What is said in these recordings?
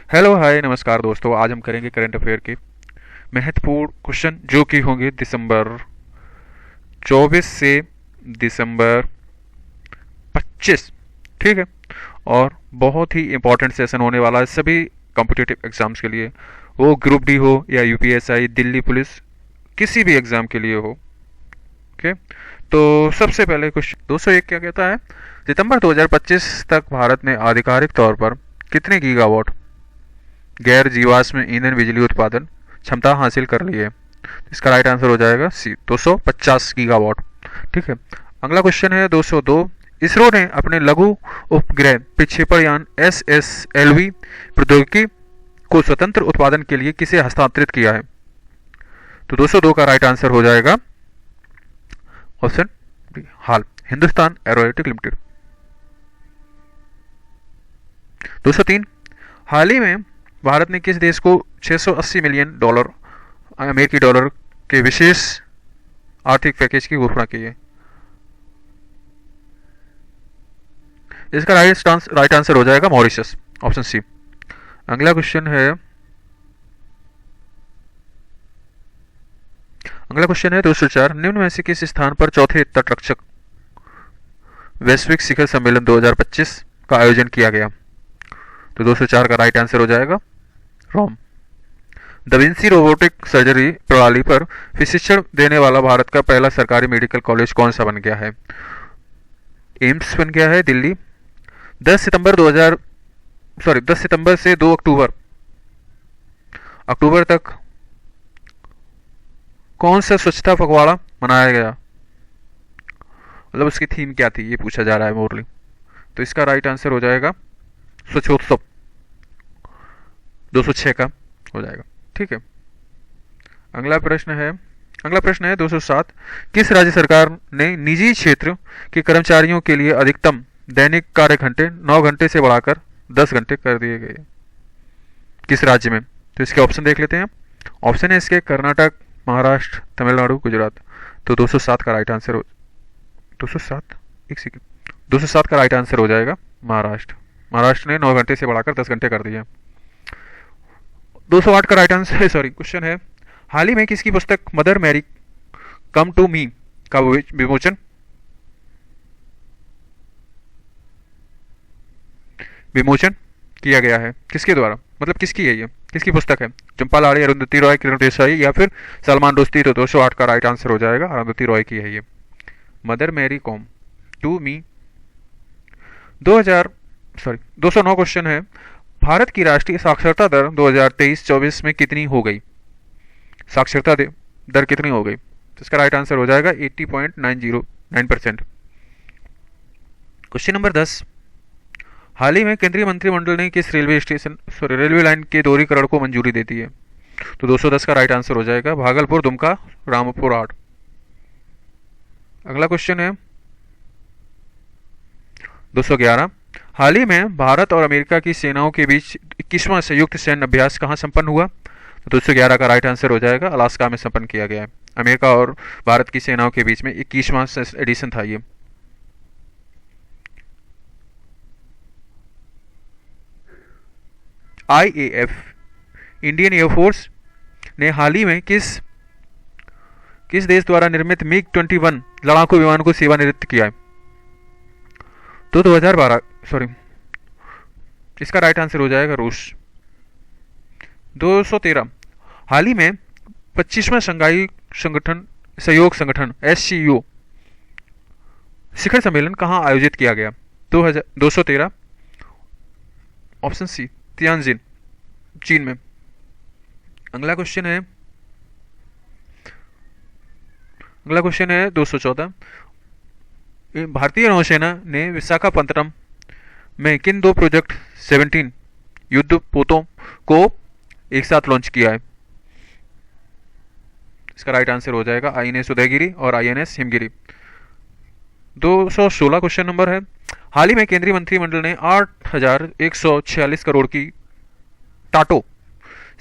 Hello hi नमस्कार दोस्तों। आज हम करेंगे करंट अफेयर के महत्वपूर्ण क्वेश्चन जो कि होंगे दिसंबर 24 से दिसंबर 25। ठीक है। और बहुत ही इंपॉर्टेंट सेशन होने वाला है सभी कॉम्पिटिटिव एग्जाम्स के लिए, वो ग्रुप डी हो या यूपीएसआई, दिल्ली पुलिस, किसी भी एग्जाम के लिए हो। ओके। तो सबसे पहले क्वेश्चन 201 क्या कहता है? सितंबर 2025 तक भारत ने आधिकारिक तौर पर कितने गीगावाट गैर जीवाश्म ईंधन बिजली उत्पादन क्षमता हासिल कर ली है? इसका राइट आंसर हो जाएगा सी, 250 गीगावाट। ठीक है। अगला क्वेश्चन है 202। इसरो ने अपने लघु उपग्रह प्रक्षेपण यान SSLV प्रौद्योगिकी को स्वतंत्र उत्पादन के लिए किसे हस्तांतरित किया है? तो 202 का राइट आंसर हो जाएगा ऑप्शन डी, हाल, हिंदुस्तान एरोनॉटिक लिमिटेड। 203। हाल ही में भारत ने किस देश को $680 मिलियन अमेरिकी डॉलर के विशेष आर्थिक पैकेज की घोषणा की है? इसका राइट आंसर हो जाएगा मॉरिशस, ऑप्शन सी। अगला क्वेश्चन है 204। निम्न में से किस स्थान पर चौथे तटरक्षक वैश्विक शिखर सम्मेलन 2025 का आयोजन किया गया? तो 204 का राइट आंसर हो जाएगा रोम। द विंसी रोबोटिक सर्जरी प्रणाली पर प्रशिक्षण देने वाला भारत का पहला सरकारी मेडिकल कॉलेज कौन सा बन गया है? एम्स बन गया है दिल्ली। 10 सितंबर से 2 अक्टूबर तक कौन सा स्वच्छता पखवाड़ा मनाया गया? मतलब उसकी थीम क्या थी, ये पूछा जा रहा है मोरली। तो इसका राइट आंसर हो जाएगा स्वच्छोत्सव, 206 का हो जाएगा। ठीक है। अगला प्रश्न है 207। किस राज्य सरकार ने निजी क्षेत्र के कर्मचारियों के लिए अधिकतम दैनिक कार्य घंटे 9 घंटे से बढ़ाकर 10 घंटे कर दिए गए? किस राज्य में? तो इसके ऑप्शन देख लेते हैं। ऑप्शन है इसके कर्नाटक, महाराष्ट्र, तमिलनाडु, गुजरात। तो 207 का राइट आंसर हो 207 एक सेकेंड 207 का राइट आंसर हो जाएगा महाराष्ट्र। महाराष्ट्र ने 9 घंटे से बढ़ाकर 10 घंटे कर दिए। 208 का राइट आंसर क्वेश्चन है हाल ही में किसकी पुस्तक Mother Mary Come to Me का विमोचन विमोचन किया गया है? किसके द्वारा, मतलब किसकी है ये, किसकी पुस्तक है? चंपा लाड़ी, अरुंधति रॉय, किरण देसाई या फिर सलमान रुश्दी? तो 208 का राइट आंसर हो जाएगा अरुंधति रॉय की है ये Mother Mary Come to Me. 209 question है भारत की राष्ट्रीय साक्षरता दर 2023-24 में कितनी हो गई? साक्षरता दर कितनी हो गई? तो इसका राइट आंसर हो जाएगा 80.909%। Question number 10। हाल ही में केंद्रीय मंत्रिमंडल ने किस रेलवे लाइन के दोहरीकरण को मंजूरी दे दी है? तो 210 का राइट आंसर हो जाएगा भागलपुर दुमका रामपुर 8। अगला क्वेश्चन है 211। हाल ही में भारत और अमेरिका की सेनाओं के बीच 21वां संयुक्त सैन्य अभ्यास कहां संपन्न हुआ? तो 211 का राइट आंसर हो जाएगा अलास्का में संपन्न किया गया है। अमेरिका और भारत की सेनाओं के बीच में 21वां एडिशन था ये। IAF इंडियन एयरफोर्स ने हाल ही में किस देश द्वारा निर्मित मिग 21 लड़ाकू विमान को सेवानिवृत्त किया है? तो 2012 इसका राइट आंसर हो जाएगा रूस। 213। हाल ही में 25वां शंघाई सहयोग संगठन SCO शिखर सम्मेलन कहां आयोजित किया गया? 213 ऑप्शन सी, तियानजिन, चीन में। अगला क्वेश्चन है 214। भारतीय नौसेना ने विशाखापत्तनम में किन दो प्रोजेक्ट 17 युद्ध पोतों को एक साथ लॉन्च किया है? इसका राइट आंसर हो जाएगा INS उदयगिरी और INS हिमगिरी। 216 क्वेश्चन नंबर है हाल ही में केंद्रीय मंत्रिमंडल ने 8,146 करोड़ की टाटो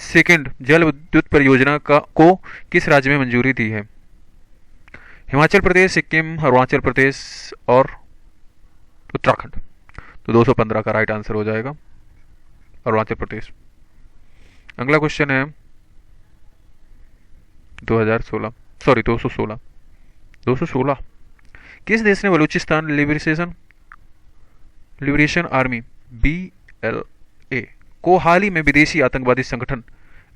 सेकेंड जल विद्युत परियोजना को किस राज्य में मंजूरी दी है? हिमाचल प्रदेश, सिक्किम, अरुणाचल प्रदेश और उत्तराखंड। तो 215 का राइट आंसर हो जाएगा अरुणाचल प्रदेश। अगला क्वेश्चन है 2016, सॉरी 216, 216। किस देश ने बलूचिस्तान लिबरेशन आर्मी BLA को हाल ही में विदेशी आतंकवादी संगठन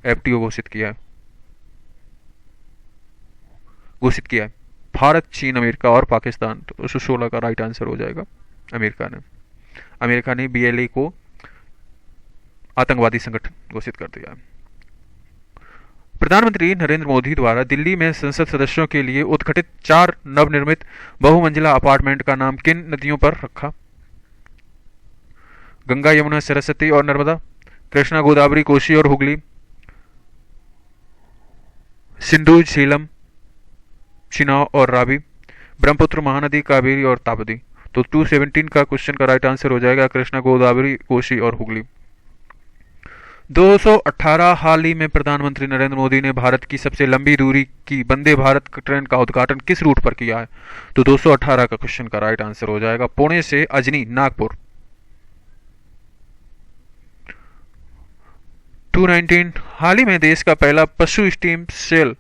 FTO घोषित किया है? भारत, चीन, अमेरिका और पाकिस्तान। तो 216 का राइट आंसर हो जाएगा अमेरिका ने BLA को आतंकवादी संगठन घोषित कर दिया है। प्रधानमंत्री नरेंद्र मोदी द्वारा दिल्ली में संसद सदस्यों के लिए उद्घाटित 4 नवनिर्मित बहुमंजिला अपार्टमेंट का नाम किन नदियों पर रखा? गंगा, यमुना, सरस्वती और नर्मदा, कृष्णा, गोदावरी, कोसी और हुगली, सिंधु, झेलम, चिनाब और रावी, ब्रह्मपुत्र, महानदी, कावेरी और ताप्ती। तो 217 का क्वेश्चन का राइट आंसर हो जाएगा कृष्णा, गोदावरी, कोसी और हुगली। 218 हाल ही में प्रधानमंत्री नरेंद्र मोदी ने भारत की सबसे लंबी दूरी की वंदे भारत ट्रेन का उद्घाटन किस रूट पर किया है? तो 218 का क्वेश्चन का राइट आंसर हो जाएगा पुणे से अजनी, नागपुर। 219 हाल ही में देश का पहला पशु स्टेम सेल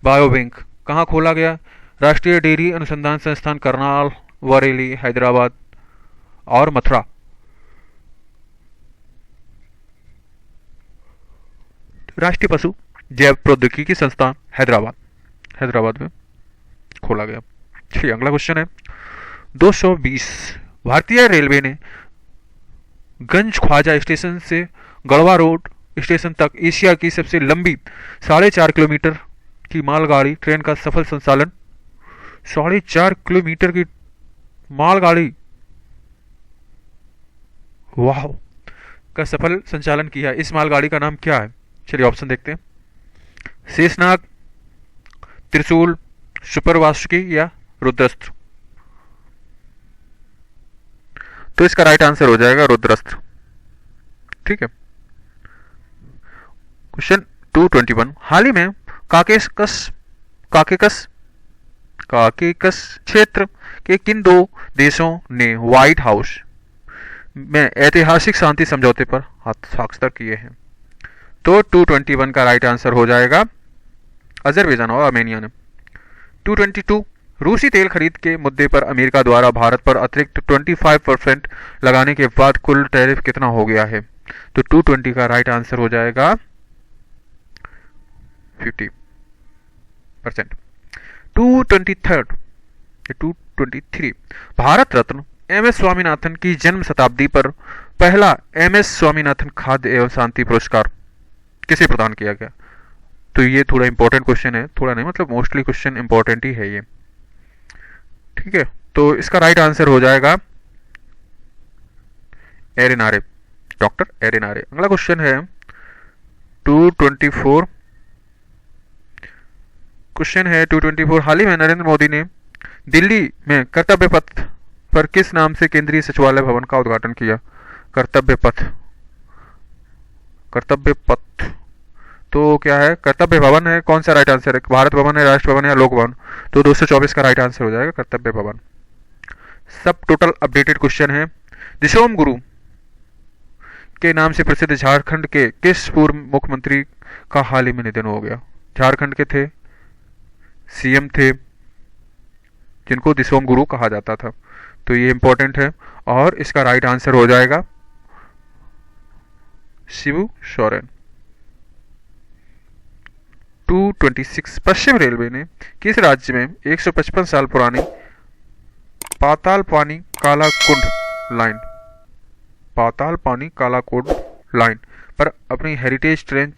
बायोबैंक कहां खोला गया? राष्ट्रीय डेयरी अनुसंधान संस्थान, करनाल, बरेली, हैदराबाद और मथुरा। राष्ट्रीय पशु जैव प्रौद्योगिकी संस्थान हैदराबाद में खोला गया। ठीक, अगला क्वेश्चन है 220। भारतीय रेलवे ने गंज ख्वाजा स्टेशन से गढ़वा रोड स्टेशन तक एशिया की सबसे लंबी 4.5 किलोमीटर की मालगाड़ी ट्रेन का सफल संचालन 4.5 किलोमीटर की मालगाड़ी वाह का सफल संचालन किया। इस मालगाड़ी का नाम क्या है? चलिए ऑप्शन देखते हैं। शेषनाग, त्रिशूल, सुपर वासुकी या रुद्रस्त्र। तो इसका राइट आंसर हो जाएगा रुद्रस्त्र। ठीक है। क्वेश्चन 221 हाल ही में काकेकस क्षेत्र के किन 2 देशों ने व्हाइट हाउस में ऐतिहासिक शांति समझौते पर हस्ताक्षर किए हैं? तो 221 का राइट आंसर हो जाएगा अजरबैजान और आर्मेनिया ने। 222 रूसी तेल खरीद के मुद्दे पर अमेरिका द्वारा भारत पर अतिरिक्त 25% लगाने के बाद कुल टैरिफ कितना हो गया है? तो 220 का राइट आंसर हो जाएगा 50%। 223 भारत रत्न MS स्वामीनाथन की जन्म शताब्दी पर पहला MS स्वामीनाथन खाद्य एवं शांति पुरस्कार किसे प्रदान किया गया? तो ये थोड़ा इंपॉर्टेंट क्वेश्चन है, थोड़ा नहीं मतलब मोस्टली क्वेश्चन इंपॉर्टेंट ही है ये। ठीक है, तो इसका राइट आंसर हो जाएगा एरिनारे, डॉक्टर एरिनारे। अगला क्वेश्चन है 224। क्वेश्चन है 224 हाल ही में नरेंद्र मोदी ने दिल्ली में कर्तव्य पथ पर किस नाम से केंद्रीय सचिवालय भवन का उद्घाटन किया? कर्तव्य पथ तो क्या है? कर्तव्य भवन है। कौन सा राइट आंसर है? भारत भवन है, राष्ट्र भवन है या लोक भवन? तो 224 का राइट आंसर हो जाएगा कर्तव्य भवन। सब टोटल अपडेटेड क्वेश्चन है। दिशोम गुरु के नाम से प्रसिद्ध झारखंड के किस पूर्व मुख्यमंत्री का हाल ही में निधन हो गया? झारखंड के थे, CM थे, जिनको दिशोम गुरु कहा जाता था। तो ये इंपॉर्टेंट है और इसका राइट आंसर हो जाएगा शिबू सोरेन। 226 पश्चिम रेलवे ने किस राज्य में 155 साल पुरानी पाताल पानी कालाकोट लाइन पर अपनी हेरिटेज ट्रेन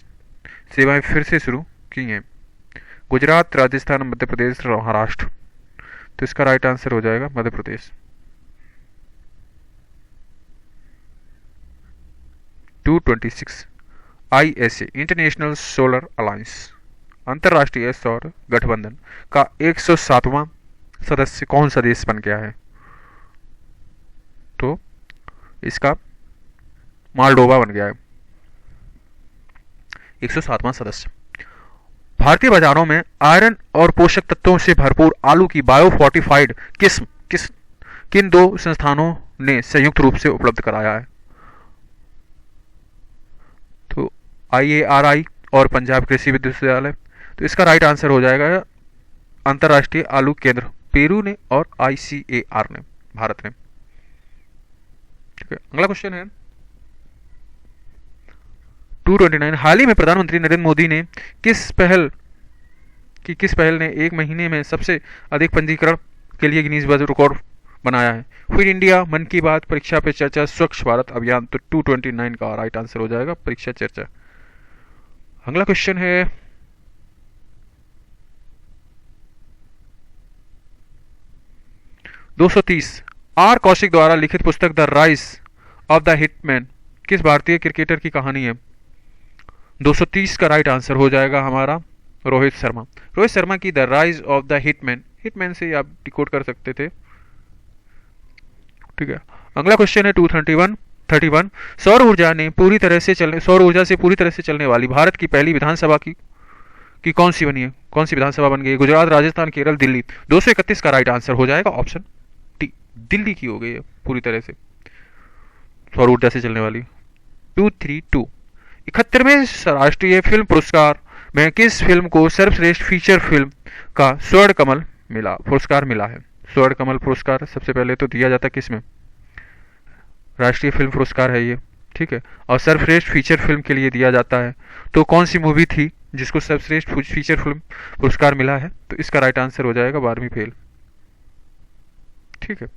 सेवाएं फिर से शुरू की हैं? गुजरात, राजस्थान, मध्य प्रदेश, महाराष्ट्र। तो इसका राइट आंसर हो जाएगा Madhya Pradesh. 226 ISA international solar alliance अंतरराष्ट्रीय सौर गठबंधन का 107वां सदस्य कौन सा देश बन गया है? तो इसका मालडोवा बन गया है 107वां सदस्य। भारतीय बाजारों में आयरन और पोषक तत्वों से भरपूर आलू की बायो फोर्टिफाइड किस्म किन 2 संस्थानों ने संयुक्त रूप से उपलब्ध कराया है? तो IARI और पंजाब कृषि विश्वविद्यालय। तो इसका राइट आंसर हो जाएगा अंतर्राष्ट्रीय आलू केंद्र, पेरू ने और ICAR ने, भारत ने। ठीक है, अगला क्वेश्चन है 229। हाल ही में प्रधानमंत्री नरेंद्र मोदी ने किस पहल ने एक महीने में सबसे अधिक पंजीकरण के लिए गिनीज वर्ल्ड रिकॉर्ड बनाया है? फिट इंडिया, मन की बात, परीक्षा पे चर्चा, स्वच्छ भारत अभियान। तो 229 का राइट आंसर हो जाएगा परीक्षा चर्चा। अगला क्वेश्चन है 230। आर कौशिक द्वारा लिखित पुस्तक the rise of the hitman किस भारतीय क्रिकेटर की कहानी है? 230 का राइट आंसर हो जाएगा हमारा रोहित शर्मा। रोहित शर्मा की the rise of the hitman, hitman से आप डिकोड कर सकते थे। ठीक है, अगला क्वेश्चन है 231। सौर ऊर्जा से पूरी तरह से चलने वाली भारत की पहली विधानसभा की कौन सी बनी है? कौन सी विधानसभा बन गई? गुजरात, राजस्थान, केरल, दिल्ली। 231 का राइट आंसर हो जाएगा ऑप्शन टी, दिल्ली की हो गई है पूरी तरह से सौर ऊर्जा से चलने वाली। 232। 71वें राष्ट्रीय फिल्म पुरस्कार में किस फिल्म को सर्वश्रेष्ठ फीचर फिल्म का पुरस्कार मिला है? स्वर्ण कमल पुरस्कार सबसे पहले तो दिया जाता किस में? राष्ट्रीय फिल्म पुरस्कार है ये, ठीक है, और सर्वश्रेष्ठ फीचर फिल्म के लिए दिया जाता है। तो कौन सी मूवी थी जिसको सर्वश्रेष्ठ फीचर फिल्म पुरस्कार मिला है? तो इसका राइट आंसर हो जाएगा 12वीं फेल। ठीक है,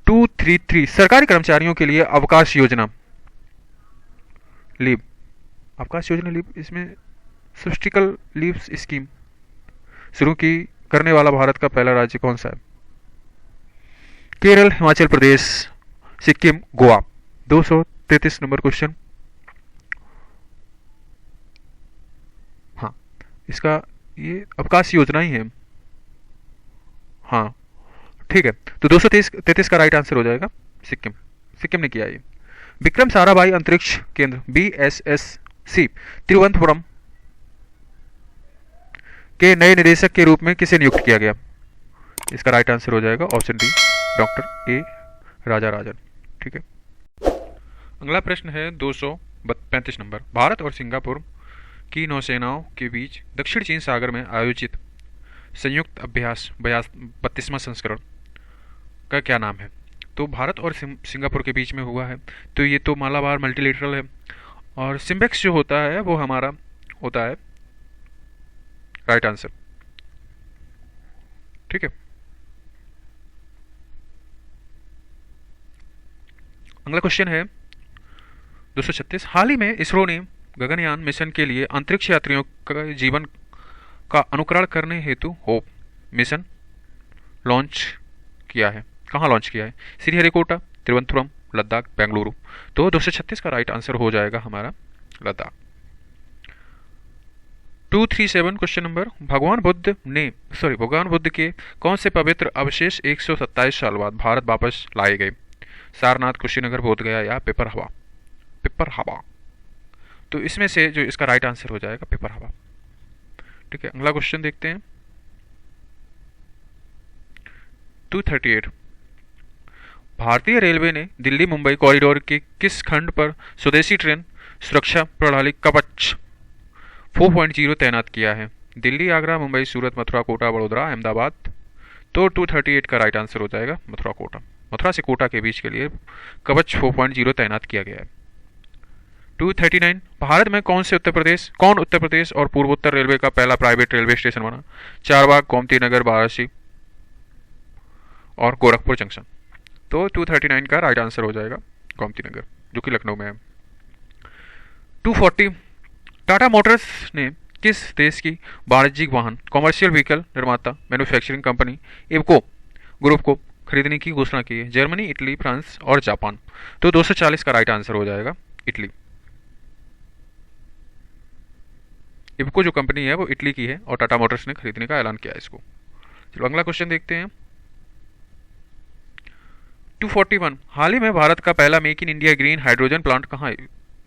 233। सरकारी कर्मचारियों के लिए अवकाश योजना लीव, इसमें सब्स्टिकल लीव स्कीम शुरू करने वाला भारत का पहला राज्य कौन सा है? केरल, हिमाचल प्रदेश, सिक्किम, गोवा। 233 number question. हाँ, इसका ये अवकाश योजना ही है। हाँ, ठीक है, तो 233 का राइट आंसर हो जाएगा सिक्किम ने किया ये। विक्रम साराभाई अंतरिक्ष केंद्र BSSC तिरुवनंतपुरम के नए निदेशक के रूप में किसे नियुक्त किया गया? इसका राइट आंसर हो जाएगा ऑप्शन डी, डॉक्टर A राजाराजन। ठीक है, अगला प्रश्न है 235 नंबर। भारत और सिंगापुर की नौसेनाओं के बीच दक्षिण चीन सागर में आयोजित संयुक्त अभ्यास 32वां संस्करण का क्या नाम है? तो भारत और सिंगापुर के बीच में हुआ है, तो ये तो मालाबार मल्टीलेटरल है, और सिम्बेक्स जो होता है वो हमारा होता है राइट आंसर। ठीक है, अगला क्वेश्चन है 236। हाल ही में इसरो ने गगनयान मिशन के लिए अंतरिक्ष यात्रियों का जीवन का अनुकरण करने हेतु होप मिशन लॉन्च किया है। कहाँ लॉन्च किया है? श्रीहरिकोटा, तिरुवनंतपुरम, लद्दाख, बेंगलुरु। तो 236 का राइट आंसर हो जाएगा हमारा लद्दाख। 237 question number. भगवान बुद्ध के कौन से पवित्र अवशेष 127 साल बाद भारत वापस लाए गए? सारनाथ, कुशीनगर, बोधगया या पिपरहवा। तो इसमें से जो इसका राइट आंसर हो जाएगा पिपरहवा। ठीक है, अगला क्वेश्चन देखते हैं 238। भारतीय रेलवे ने दिल्ली मुंबई कॉरिडोर के किस खंड पर स्वदेशी ट्रेन सुरक्षा प्रणाली कवच 4.0 तैनात किया है? दिल्ली, आगरा, मुंबई, सूरत, मथुरा, कोटा, बड़ोदरा, अहमदाबाद। तो 238 का राइट आंसर हो जाएगा मथुरा, कोटा। मथुरा से कोटा के बीच के लिए कवच 4.0 तैनात किया गया है। 239। भारत में कौन उत्तर प्रदेश और पूर्वोत्तर रेलवे का पहला प्राइवेट रेलवे स्टेशन बना? चारबाग, गोमती नगर, वाराणसी और गोरखपुर जंक्शन। तो 239 का राइट आंसर हो जाएगा गोमती नगर, जो कि लखनऊ में है। 240। टाटा मोटर्स ने किस देश की वाणिज्यिक वाहन कॉमर्शियल व्हीकल निर्माता मैन्युफैक्चरिंग कंपनी इवको ग्रुप को खरीदने की घोषणा की है? जर्मनी, इटली, फ्रांस और जापान। तो 240 का राइट आंसर हो जाएगा इटली। इवको जो कंपनी है वो इटली की है और टाटा मोटर्स ने खरीदने का ऐलान किया है इसको। चलो अगला क्वेश्चन देखते हैं 241। हाल ही में भारत का पहला make in India green hydrogen plant कहाँ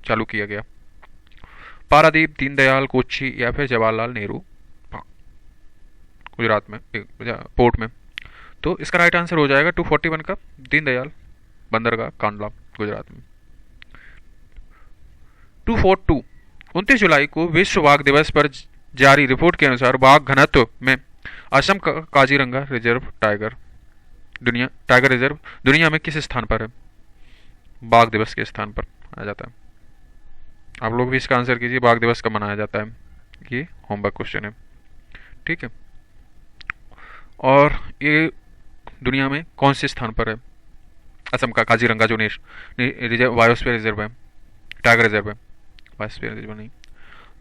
चालू किया गया? पारादीप, दीनदयाल, कोच्चि या फिर जवाहरलाल नेहरू गुजरात में पोर्ट में। तो इसका राइट आंसर हो जाएगा 241 का दीनदयाल बंदरगाह कांडला गुजरात में। 242 29 जुलाई को विश्व बाघ दिवस पर जारी रिपोर्ट के अनुसार बाघ घनत्व में असम का काजीरंगा रिजर्व टाइगर रिजर्व दुनिया में किस स्थान पर है? बाघ दिवस के स्थान पर आ जाता है। आप लोग भी इसका आंसर कीजिए, बाघ दिवस कब मनाया जाता है? ये होमवर्क क्वेश्चन है, ठीक है। और ये दुनिया में कौन से स्थान पर है? असम का काजीरंगा जो रिजर्व बायोस्फीयर रिजर्व है, टाइगर रिजर्व है, बायोस्फीयर रिजर्व नहीं।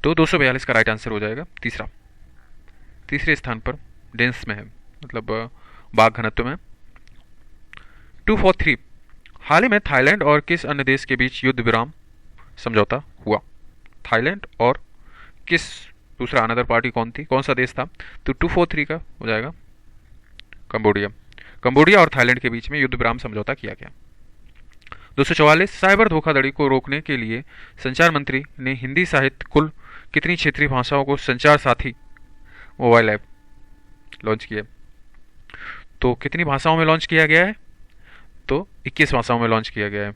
तो 242 का राइट आंसर हो जाएगा तीसरे स्थान पर डेंस में है, मतलब बाघ घनत्व में। 243 हाल ही में थाईलैंड और किस अन्य देश के बीच युद्ध विराम समझौता हुआ? थाईलैंड और किस दूसरा अनदर पार्टी कौन सा देश था? तो 243 का हो जाएगा कंबोडिया और थाईलैंड के बीच में युद्ध विराम समझौता किया गया। 244 साइबर धोखाधड़ी को रोकने के लिए संचार मंत्री ने हिंदी साहित्य कुल कितनी क्षेत्रीय भाषाओं को संचार साथी मोबाइल ऐप लॉन्च किया? तो कितनी भाषाओं में लॉन्च किया गया है? तो 21 भाषाओं में लॉन्च किया गया है,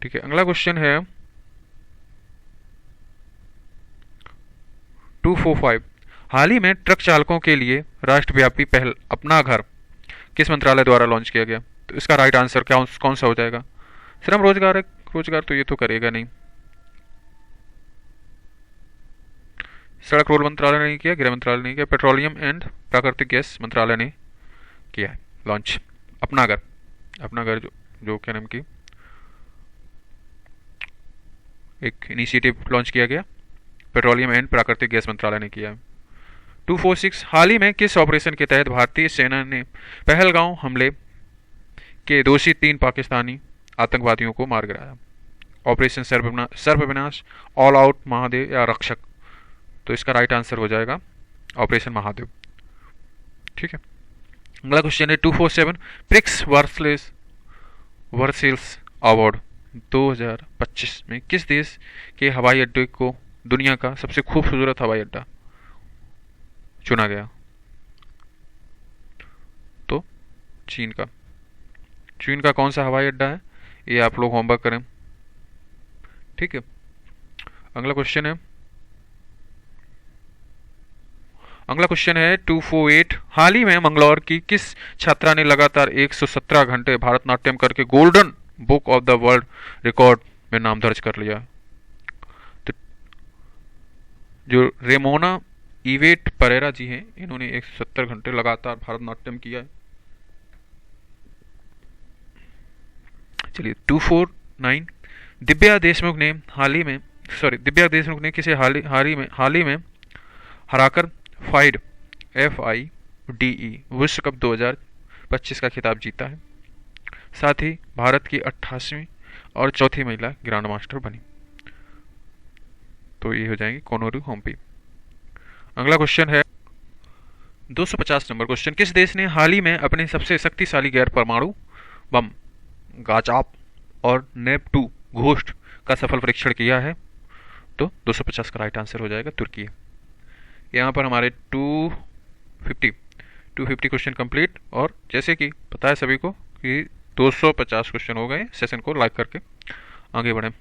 ठीक है। अगला क्वेश्चन है 245 हाल ही में ट्रक चालकों के लिए राष्ट्रव्यापी पहल अपना घर किस मंत्रालय द्वारा लॉन्च किया गया? तो इसका राइट आंसर कौन सा हो जाएगा? श्रम रोजगार तो ये तो करेगा नहीं। सड़क रोड मंत्रालय ने किया, गृह मंत्रालय ने किया, पेट्रोलियम एंड प्राकृतिक गैस मंत्रालय ने किया है लॉन्च अपना घर जो क्या नाम की एक इनिशिएटिव लॉन्च किया गया, पेट्रोलियम एंड प्राकृतिक गैस मंत्रालय ने किया है। 246 हाल ही में किस ऑपरेशन के तहत भारतीय सेना ने पहलगांव हमले के दोषी 3 पाकिस्तानी आतंकवादियों को मार गिराया? ऑपरेशन सर्वविनाश, ऑल आउट महादेव या रक्षक? तो इसका राइट आंसर हो जाएगा ऑपरेशन महादेव, ठीक है। अगला क्वेश्चन है 247 प्रिक्स वर्सेल्स अवार्ड 2025 में किस देश के हवाई अड्डे को दुनिया का सबसे खूबसूरत हवाई अड्डा चुना गया? तो चीन का कौन सा हवाई अड्डा है? ये आप लोग होमवर्क करें, ठीक है। अगला क्वेश्चन है 248 हाल ही में मंगलौर की किस छात्रा ने लगातार 117 घंटे भारतनाट्यम करके golden book of the world record में नाम दर्ज कर लिया? तो जो रेमोना इवेट परेरा जी हैं, इन्होंने 170 घंटे लगातार भारतनाट्यम किया है। चलिए 249 दिव्या देशमुख ने किसे हाल ही में हराकर FIDE विश्व कप 2025 का खिताब जीता है। साथ ही भारत की 88वीं और चौथी महिला ग्रैंड मास्टर बनी। तो ये हो जाएंगी कोनोरू होम्पी। अगला क्वेश्चन है 250 नंबर क्वेश्चन किस देश ने हाल ही में अपने सबसे शक्तिशाली गैर परमाणु बम गाजाप और नेप-2 घोस्ट का सफल परीक्षण किया है? तो 250 का राइट आंसर हो जाएगा तुर्की। यहाँ पर हमारे 250 क्वेश्चन कंप्लीट। और जैसे कि पता है सभी को कि 250 क्वेश्चन हो गए। सेशन को लाइक करके आगे बढ़ें,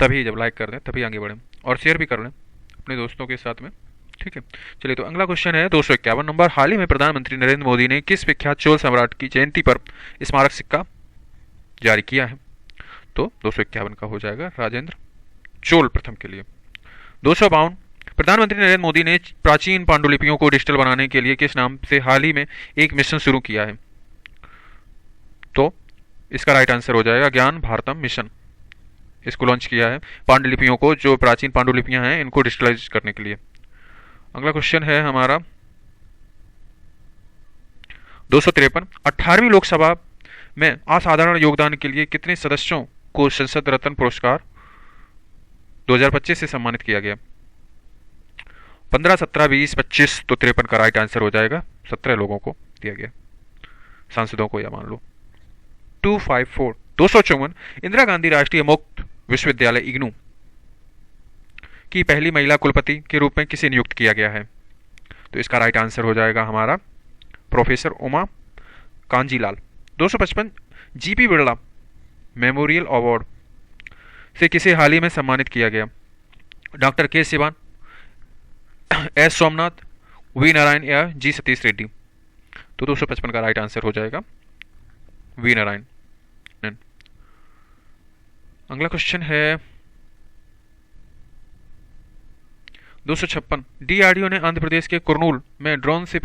तभी जब लाइक कर दें तभी आगे बढ़ें, और शेयर भी कर लें अपने दोस्तों के साथ में, ठीक है। चलिए तो अगला क्वेश्चन है 251 नंबर हाल ही में प्रधानमंत्री नरेंद्र मोदी ने किस विख्यात चोल सम्राट की जयंती पर स्मारक सिक्का जारी किया है? तो 251 का हो जाएगा राजेंद्र चोल प्रथम के लिए। 252 प्रधानमंत्री नरेंद्र मोदी ने प्राचीन पांडुलिपियों को डिजिटल बनाने के लिए किस नाम से हाल ही में एक मिशन शुरू किया है? तो इसका राइट आंसर हो जाएगा ज्ञान भारतम मिशन। इसको लॉन्च किया है पांडुलिपियों को, जो प्राचीन पांडुलिपियां हैं इनको डिजिटलाइज करने के लिए। अगला क्वेश्चन है हमारा 253 18वीं लोकसभा में असाधारण योगदान के लिए कितने सदस्यों को संसद रत्न पुरस्कार 2025 से सम्मानित किया गया? 15, 17, 20, 25। तो 53 का राइट आंसर हो जाएगा 17 लोगों को दिया गया, सांसदों को या मान लो। 254 इंदिरा गांधी राष्ट्रीय मुक्त विश्वविद्यालय इग्नू की पहली महिला कुलपति के रूप में किसे नियुक्त किया गया है? तो इसका राइट आंसर हो जाएगा हमारा professor Uma Kanjilal. 255 GP Birla memorial award से किसे हाल ही में सम्मानित किया गया? डॉक्टर के सिवान, एस सोमनाथ, वी नारायण या जी सतीश रेड्डी? तो 255 का राइट आंसर हो जाएगा वी नारायण। अगला क्वेश्चन है 256। डीआरडीओ ने आंध्र प्रदेश के कुर्नूल में ड्रोन से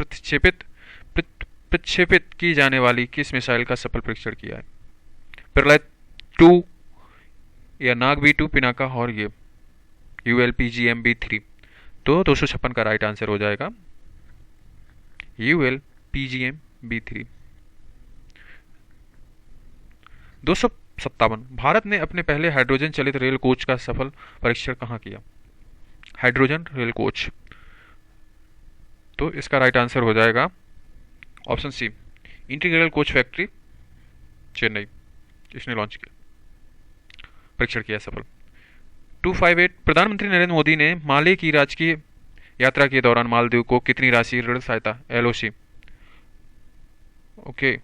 प्रक्षेपित की जाने वाली किस मिसाइल का सफल परीक्षण किया है? प्रलय 2 या नाग B2, पिनाका और ये ULPGM-B3? तो 256 का राइट आंसर हो जाएगा ULPGM-B3। 257। भारत ने अपने पहले हाइड्रोजन चलित रेल कोच का सफल परीक्षण कहाँ किया? हाइड्रोजन रेल कोच, तो इसका राइट आंसर हो जाएगा option C, integral coach factory, Chennai. इसने लॉन्च किया, परीक्षण किया सफल। 258। प्रधानमंत्री नरेंद्र मोदी ने माले की राजकीय यात्रा के दौरान मालदीव को कितनी राशि ऋण सहायता LOC ओके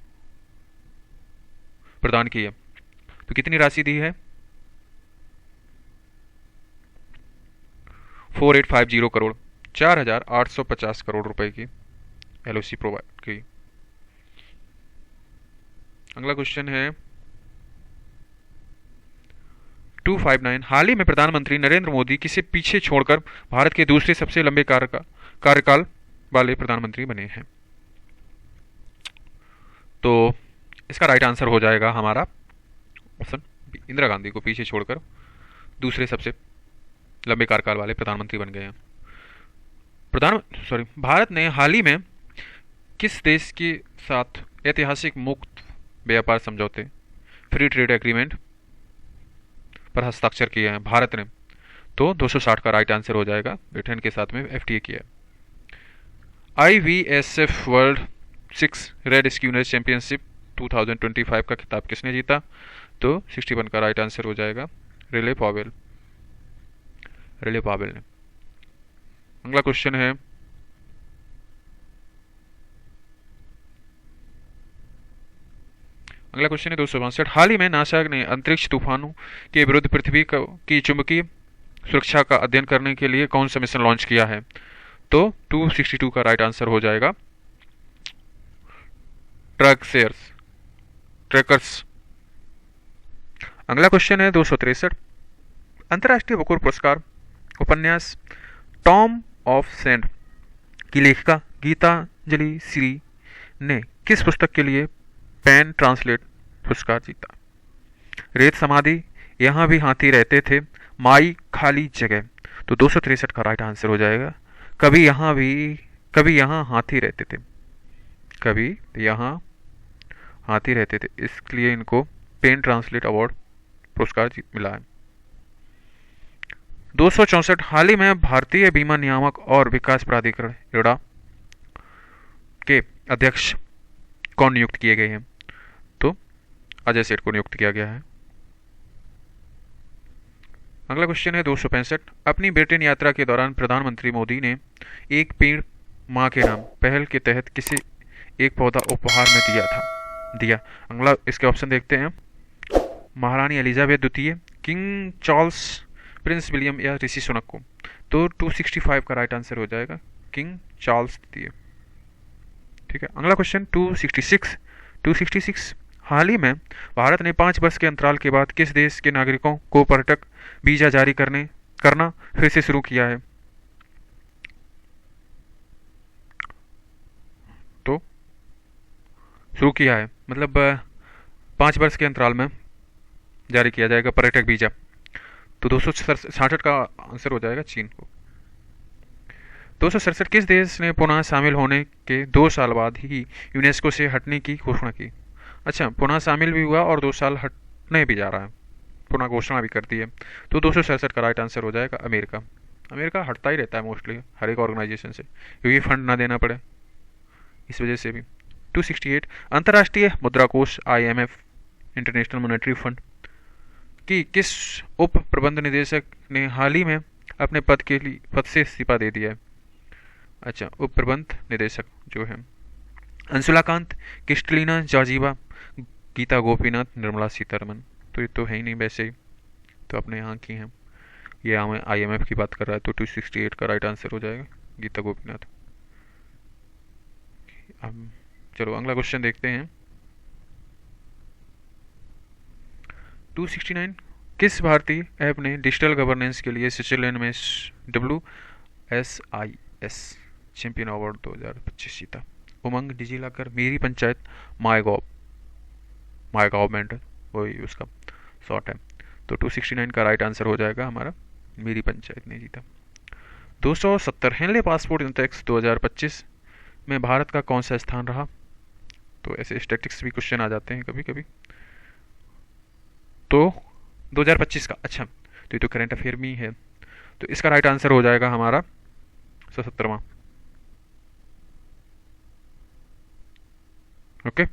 प्रदान की है? तो कितनी राशि दी है? 4850 करोड़, 4850 करोड़ रुपए की LOC प्रोवाइड की। अगला क्वेश्चन है 259। हाल ही में प्रधानमंत्री नरेंद्र मोदी किसे पीछे छोड़कर भारत के दूसरे सबसे लंबे कार्यकाल वाले प्रधानमंत्री बने हैं? तो इसका राइट आंसर हो जाएगा हमारा ऑप्शन बी, इंदिरा गांधी को पीछे छोड़कर दूसरे सबसे लंबे कार्यकाल वाले प्रधानमंत्री बन गए हैं। भारत ने हाल ही में किस देश के साथ ऐतिहासिक मुक्त व्यापार समझौते फ्री ट्रेड एग्रीमेंट पर हस्ताक्षर किए हैं भारत ने? तो 260 का राइट आंसर हो जाएगा, ब्रिटेन के साथ में FTA किया है। IVSF वर्ल्ड 6 रेड स्क्यूनर चैंपियनशिप 2025 का खिताब किसने जीता? तो 61 का राइट आंसर हो जाएगा रिले पावेल ने। अगला क्वेश्चन है अगला क्वेश्चन है 262। हाल ही में नासा ने अंतरिक्ष तूफानों के विरुद्ध पृथ्वी की चुंबकीय सुरक्षा का अध्ययन करने के लिए कौन सा मिशन लॉन्च किया है? तो 262 का राइट आंसर हो जाएगा ट्रैकर्स। अगला क्वेश्चन है 263। अंतर्राष्ट्रीय बकूर पुरस्कार उपन्यास टॉम ऑफ सैंड की लेखिका गीतांजलि श्री ने किस पुस्तक के लिए पेन ट्रांसलेट पुरस्कार जीता? रेत समाधि, यहां भी हाथी रहते थे, माई खाली जगह? तो 263 का राइट आंसर हो जाएगा कभी यहां हाथी रहते थे, कभी यहां हाथी रहते थे। इसलिए इनको पेन ट्रांसलेट अवार्ड पुरस्कार मिला है। 264। हाल ही में भारतीय बीमा नियामक और विकास प्राधिकरण IRDA के अध्यक्ष कौन नियुक्त किए गए हैं? तो अजय सेठ को नियुक्त किया गया है। अगला क्वेश्चन है 265। अपनी ब्रिटेन यात्रा के दौरान प्रधानमंत्री मोदी ने एक पेड़ मां के नाम पहल के तहत किसे एक पौधा उपहार में दिया? अगला इसके ऑप्शन देखते हैं। महारानी एलिजाबेथ द्वितीय, किंग चार्ल्स, प्रिंस विलियम या ऋषि सुनक को? तो 265 का राइट आंसर हो जाएगा किंग चार्ल्स द्वितीय। ठीक है। अगला क्वेश्चन 266। हाल ही में भारत ने 5 वर्ष के अंतराल के बाद किस देश के नागरिकों को पर्यटक वीजा जारी करना फिर से शुरू किया है? तो शुरू किया है मतलब 5 वर्ष के अंतराल में जारी किया जाएगा पर्यटक वीजा। तो 267 का आंसर हो जाएगा चीन को। 267। किस देश ने पुनः शामिल होने के 2 साल बाद ही यूनेस्को से हटने की घोषणा की? अच्छा, पुनः शामिल भी हुआ और 2 साल हटने भी जा रहा है, पुनः घोषणा भी कर दी है। तो 267 का राइट आंसर हो जाएगा अमेरिका। अमेरिका हटता ही रहता है मोस्टली हर एक ऑर्गेनाइजेशन से, क्योंकि फंड ना देना पड़े, इस वजह से भी। 268। अंतर्राष्ट्रीय मुद्रा कोष IMF इंटरनेशनल मॉनेटरी फंड की किस उप प्रबंध निदेशक ने हाल ही में अपने पद से इस्तीफा दे दिया है? अच्छा, उप प्रबंध निदेशक जो है अंशुलाकांत, क्रिस्टलिना जॉर्जीवा, गीता गोपीनाथ, निर्मला सीतारमन। तो ये तो है ही नहीं वैसे ही, तो अपने यहाँ की हैं। ये हमें IMF की बात कर रहा है, तो 268 का राइट आंसर हो जाएगा गीता गोपीनाथ। अब चलो अगला क्वेश्चन देखते हैं। 269, किस भारतीय ऐप ने डिजिटल गवर्नेंस के लिए स्विट्जरलैंड में WSIS चैंपियन अवार्ड 2025 जीता? उमंग, डिजिलॉकर, मेरी पंचायत, माई गवर्नमेंट, वही उसका शॉर्ट है। तो 269 का राइट आंसर हो जाएगा हमारा, मेरी पंचायत ने जीता। 270, हेनले पासपोर्ट इंडेक्स 2025 में भारत का कौन सा स्थान रहा? तो ऐसे स्टैटिस्टिक्स भी क्वेश्चन आ जाते हैं कभी कभी। तो 2025 का, अच्छा तो ये तो करंट अफेयर में ही है, तो इसका राइट आंसर हो जाएगा हमारा 170वां। ओके,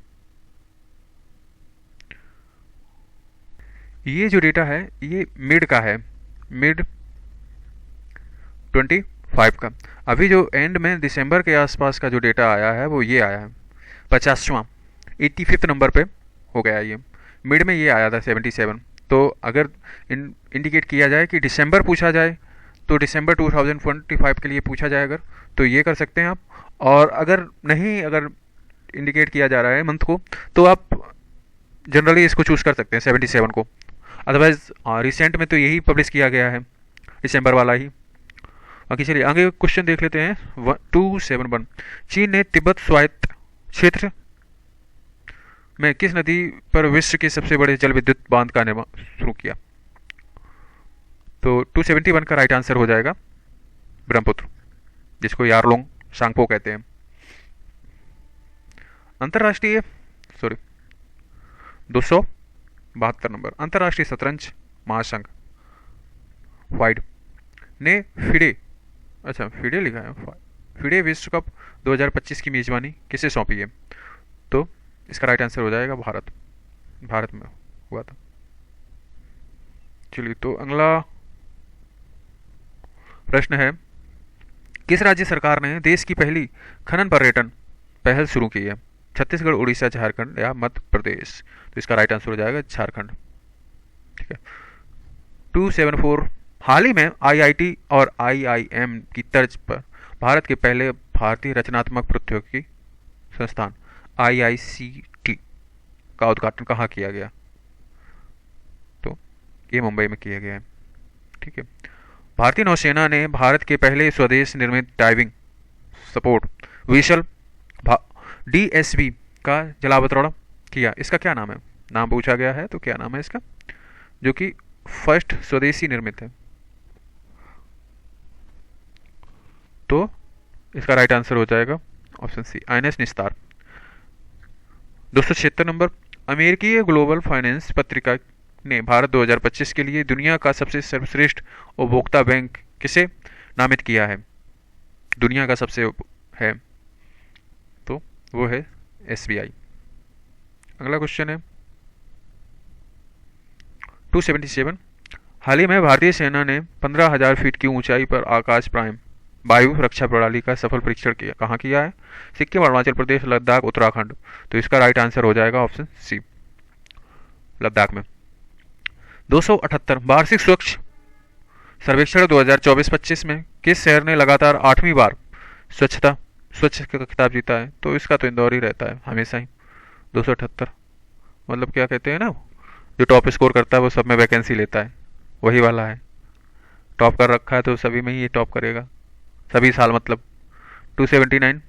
ये जो डेटा है ये मिड का है, मिड 25 का। अभी जो एंड में दिसंबर के आसपास का जो डेटा आया है वो ये आया है 50वां, 85th नंबर पे हो गया ये। मिड में ये आया था 77। तो अगर इंडिकेट किया जाए कि दिसंबर पूछा जाए तो दिसंबर 2025 के लिए पूछा जाए अगर, तो ये कर सकते हैं आप। और अगर नहीं, अगर इंडिकेट किया जा रहा है मंथ को, तो आप जनरली इसको चूज़ कर सकते हैं 77 को। अदरवाइज रिसेंट में तो यही पब्लिश किया गया है, दिसंबर वाला ही। बाकी चलिए आगे क्वेश्चन देख लेते हैं। 271, चीन ने तिब्बत स्वायत्त क्षेत्र में किस नदी पर विश्व के सबसे बड़े जल विद्युत बांध का निर्माण शुरू किया? तो 271 का राइट आंसर हो जाएगा ब्रह्मपुत्र, जिसको यारलोंग सांगपो कहते हैं। अंतरराष्ट्रीय 272 नंबर, अंतरराष्ट्रीय शतरंज महासंघ वाइड ने फिडे लिखा है, फिडे विश्व कप 2025 की मेजबानी किसे सौंपी है? तो इसका राइट आंसर हो जाएगा भारत में हुआ था। चलिए तो अगला प्रश्न है, किस राज्य सरकार ने देश की पहली खनन पर्यटन पहल शुरू की है? छत्तीसगढ़, उड़ीसा, झारखंड या मध्य प्रदेश? तो इसका राइट आंसर हो जाएगा झारखंड। ठीक है। 274, हाल ही में IIT और IIM की तर्ज पर भारत के पहले भारतीय रचनात्मक प्रौद्योगिकी संस्थान IICT का उद्घाटन कहाँ किया गया? तो ये मुंबई में किया गया है। ठीक है। भारतीय नौसेना ने भारत के पहले स्वदेश निर्मित डाइविंग सपोर्ट व्हीसल DSV का जलावतरण किया। इसका क्या नाम है? नाम पूछा गया है, तो क्या नाम है इसका, जो कि फर्स्ट स्वदेशी निर्मित है? तो इसका राइट आंसर हो जाएगा ऑप्शन सी, INS निस्तार। 276 नंबर, अमेरिकी ग्लोबल फाइनेंस पत्रिका ने भारत 2025 के लिए दुनिया का सबसे सर्वश्रेष्ठ उपभोक्ता बैंक किसे नामित किया है? दुनिया का सबसे है, तो वो है SBI। अगला क्वेश्चन है 277, हाल ही में भारतीय सेना ने 15,000 फीट की ऊंचाई पर आकाश प्राइम वायु रक्षा प्रणाली का सफल परीक्षण किया। कहाँ किया है? सिक्किम, अरुणाचल प्रदेश, लद्दाख, उत्तराखंड? तो इसका राइट आंसर हो जाएगा ऑप्शन सी, लद्दाख में। 278, वार्षिक स्वच्छ सर्वेक्षण 2024-25 में किस शहर ने लगातार 8वीं बार स्वच्छ का खिताब जीता है? तो इसका तो इंदौर ही रहता है हमेशा ही। 278 मतलब क्या कहते हैं ना, जो टॉप स्कोर करता है वो सब में वैकेंसी लेता है, वही वाला है। टॉप कर रखा है तो सभी में ही ये टॉप करेगा, सभी साल मतलब। 279,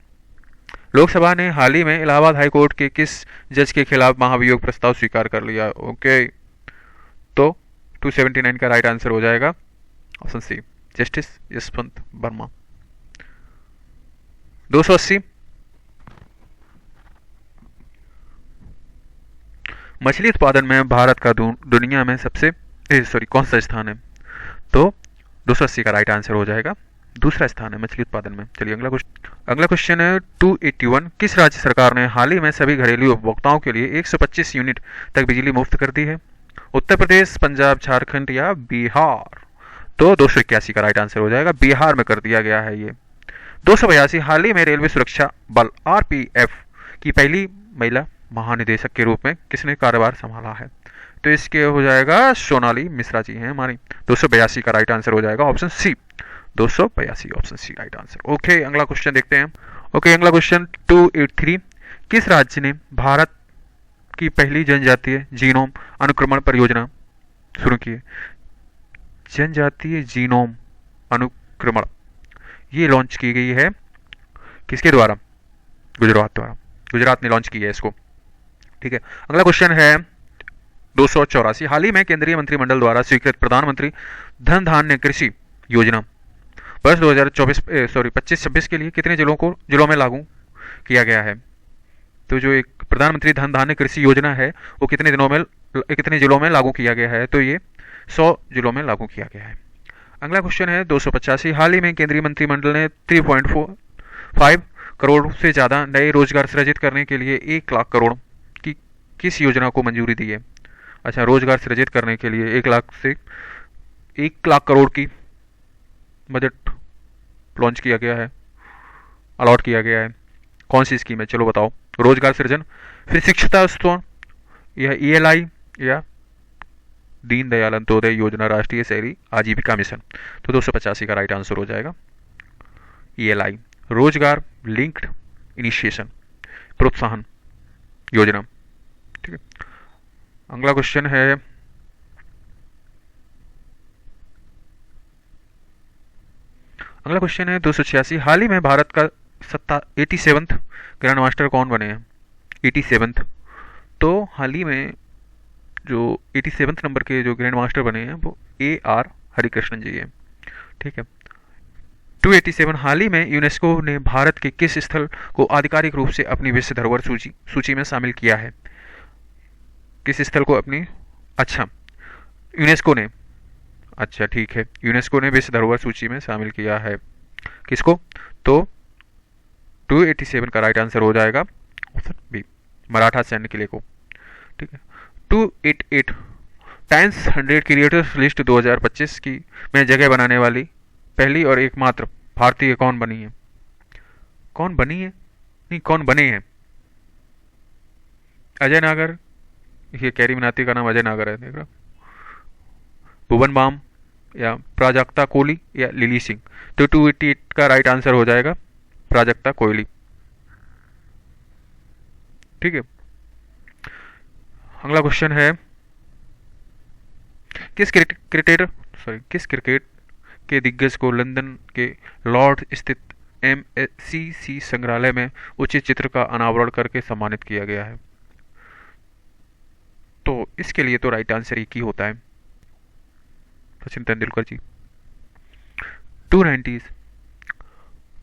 लोकसभा ने हाल ही में इलाहाबाद हाई कोर्ट के किस जज के खिलाफ महाभियोग प्रस्ताव स्वीकार कर लिया? ओके, तो 279 का राइट आंसर हो जाएगा option C, justice Yashwant Varma. 280, मछली उत्पादन में भारत का दुनिया में सबसे कौन सा स्थान है? तो 280 का राइट आंसर हो जाएगा दूसरा स्थान है मछली उत्पादन में। चलिए अगला क्वेश्चन है 281, किस राज्य सरकार ने हाल ही में सभी घरेलू उपभोक्ताओं के लिए 125 यूनिट तक बिजली मुफ्त कर दी है? उत्तर प्रदेश, पंजाब, झारखंड या बिहार? तो 281 का राइट आंसर हो जाएगा, बिहार में कर दिया गया है ये। 282, हाल ही में रेलवे सुरक्षा बल RPF की पहली महिला महानिदेशक के रूप में किसने कार्यभार संभाला है? तो इसके हो जाएगा सोनाली मिश्रा जी हैं हमारी। 282 का राइट आंसर हो जाएगा option C. 282 option C right answer. Okay, अगला क्वेश्चन देखते हैं। ओके, अगला क्वेश्चन 283। किस राज्य ने भारत की पहली जनजातीय जीनोम अनुक्रमण परियोजना शुरू की है? जनजातीय जीनोम अनुक्रमण ये लॉन्च की गई है किसके द्वारा? गुजरात द्वारा। गुजरात ने लॉन्च की है इसको। ठीक है, अगला क्वेश्चन है 284। हाल ही में केंद्रीय मंत्रिमंडल द्वारा स्वीकृत प्रधानमंत्री धन धान्य कृषि योजना वर्ष 25-26 के लिए कितने जिलों में लागू किया गया है? तो जो एक प्रधानमंत्री धन धान्य कृषि योजना है वो कितने जिलों में लागू किया गया है? तो ये 100 जिलों में लागू किया गया है। अगला क्वेश्चन है 285। हाल ही में केंद्रीय मंत्रिमंडल ने 3.45 करोड़ से ज़्यादा नए रोजगार सृजित करने के लिए 1 लाख करोड़ की किस योजना को मंजूरी दी है? अच्छा, रोजगार सृजित करने के लिए 1 लाख करोड़ की बजट लॉन्च किया गया है, अलॉट किया गया है। कौन सी स्कीम है? चलो बताओ। रोजगार सृजन, फिर शिक्षता उत्सव, या ईएलआई, या दीनदयाल अंत्योदय योजना, राष्ट्रीय शहरी आजीविका मिशन। तो 285 का राइट आंसर हो जाएगा ईएलआई, रोजगार लिंक्ड इनिशिएशन प्रोत्साहन योजना। ठीक है, अगला क्वेश्चन है अगला क्वेश्चन है 286। हाल ही में भारत का 87th ग्रैंड मास्टर कौन बने हैं? 87th। तो हाल ही में जो 87th नंबर के जो ग्रैंड मास्टर बने हैं वो AR हरिकृष्णन जी हैं। ठीक है, 287। हाल ही में यूनेस्को ने भारत के किस स्थल को आधिकारिक रूप से अपनी विश्व धरोहर सूची में शामिल किया है? किस स्थल को अपनी, अच्छा यूनेस्को ने, अच्छा ठीक है, यूनेस्को ने विश्व धरोहर सूची में शामिल किया है। किसको? तो 287 का राइट आंसर हो जाएगा ऑप्शन बी, मराठा सैन्य किले को। ठीक है, 288। टाइम्स 100 क्रिएटर्स लिस्ट 2025 की में जगह बनाने वाली पहली और एकमात्र भारतीय कौन बनी है? कौन बनी है नहीं, कौन बने हैं? अजय नागर, ये कैरी मिनाती का नाम अजय नागर है, देख रहा, भुवन बाम, या प्राजक्ता कोहली, या लिली सिंह। तो 288 का राइट आंसर हो जाएगा प्राजक्ता कोहली। ठीक है, अगला क्वेश्चन है किस क्रिकेट के दिग्गज को लंदन के लॉर्ड स्थित MCC संग्रहालय में उचित चित्र का अनावरण करके सम्मानित किया गया है? तो इसके लिए तो राइट आंसर एक ही होता है, सचिन तेंदुलकर जी। 290।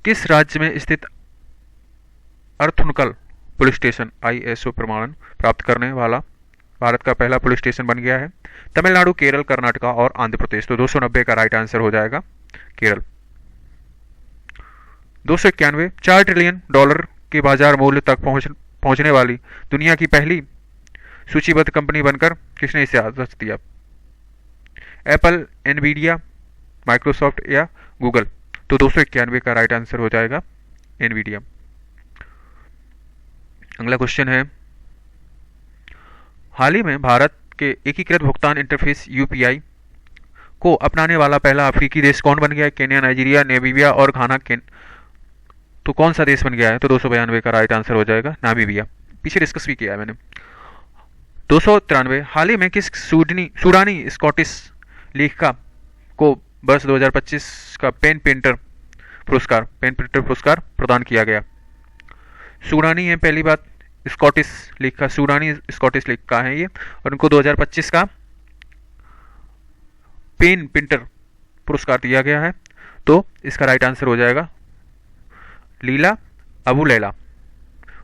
किस राज्य में स्थित अर्थुनकल पुलिस स्टेशन ISO प्रमाणन प्राप्त करने वाला भारत का पहला पुलिस स्टेशन बन गया है? तमिलनाडु, केरल, कर्नाटका और आंध्र प्रदेश। तो 290 का राइट आंसर हो जाएगा केरल। 291। $4 ट्रिलियन के बाजार मूल्य तक पहुंचने वाली दुनिया की पहली सूचीबद्ध कंपनी बनकर किसने इसे आदर्श दिया? एप्पल, एनवीडिया, माइक्रोसॉफ्ट या गूगल। तो 291 का राइट आंसर हो जाएगा एनवीडिया। अगला क्वेश्चन है हाल ही में भारत के एकीकृत भुगतान इंटरफेस UPI को अपनाने वाला पहला अफ्रीकी देश कौन बन गया है? केन्या, नाइजीरिया, नामीबिया और घाना। तो कौन सा देश बन गया है? तो 292 का राइट आंसर हो जाएगा नामीबिया। पीछे डिस्कस भी किया है मैंने। 293। हाल ही में किस सूडानी स्कॉटिश लेखिका को वर्ष 2025 का पेन पेंटर पुरस्कार प्रदान किया गया? सूडानी है पहली बात, स्कॉटिश लेखिका, सूडानी स्कॉटिश लेखिका है ये, और उनको 2025 का पेन पेंटर पुरस्कार दिया गया है। तो इसका राइट आंसर हो जाएगा लीला अबू लैला।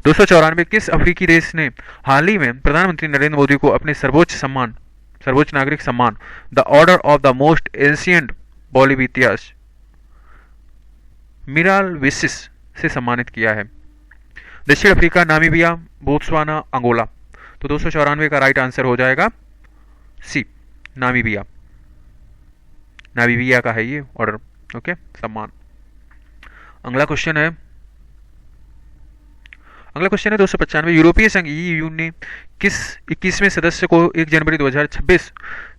294। किस अफ्रीकी देश ने हाल ही में प्रधानमंत्री नरेंद्र मोदी को अपने सर्वोच्च नागरिक सम्मान the order of the most ancient Welwitschia Mirabilis से सम्मानित किया है? दक्षिण अफ्रीका, नामीबिया, बोत्सवाना, अंगोला। तो 294 का राइट आंसर हो जाएगा सी, नामीबिया। नामीबिया का है ये ऑर्डर, ओके, सम्मान। अगला क्वेश्चन है अगला क्वेश्चन है 295, यूरोपीय संघ ईयू ने किस 21वें सदस्य को 1 जनवरी 2026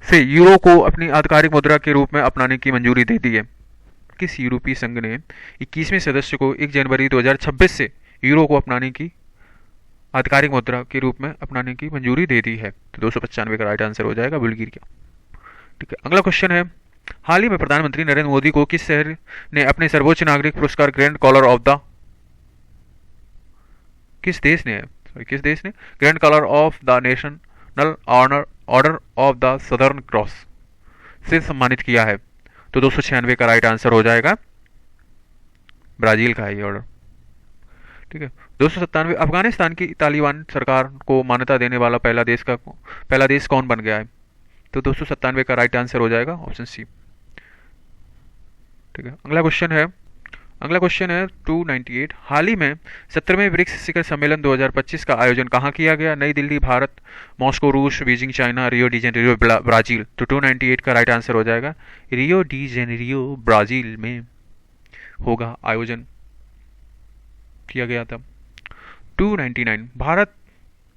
से यूरो को अपनी आधिकारिक मुद्रा के रूप में अपनाने की मंजूरी दे दी है? किस यूरोपीय संघ ने 21वें सदस्य को 1 जनवरी 2026 से यूरो को अपनाने की आधिकारिक मुद्रा के रूप में अपनाने की मंजूरी दे दी है? तो 295 का राइट आंसर हो जाएगा बुल्गारिया। ठीक है, अगला क्वेश्चन है, हाल ही में प्रधानमंत्री नरेंद्र मोदी को किस शहर ने अपने सर्वोच्च नागरिक पुरस्कार ग्रैंड कॉलर ऑफ द किस देश ने Grand Collar of the National Order of the Southern Cross से सम्मानित किया है? तो 296 का राइट आंसर हो जाएगा ब्राजील का है ये ऑर्डर। ठीक है, 297, अफगानिस्तान की तालिबान सरकार को मान्यता देने वाला पहला देश कौन बन गया है? तो 297 का राइट आंसर हो जाएगा ऑप्शन सी। ठीक है, अगला क्वेश्चन है 298, हाल ही में 17वें ब्रिक्स शिखर सम्मेलन 2025 का आयोजन कहाँ किया गया? नई दिल्ली भारत, मॉस्को रूस, Beijing China, Rio de Janeiro Brazil. तो 298 का राइट आंसर हो जाएगा रियो डी जेनेरियो ब्राजील में होगा आयोजन किया गया था। 299, भारत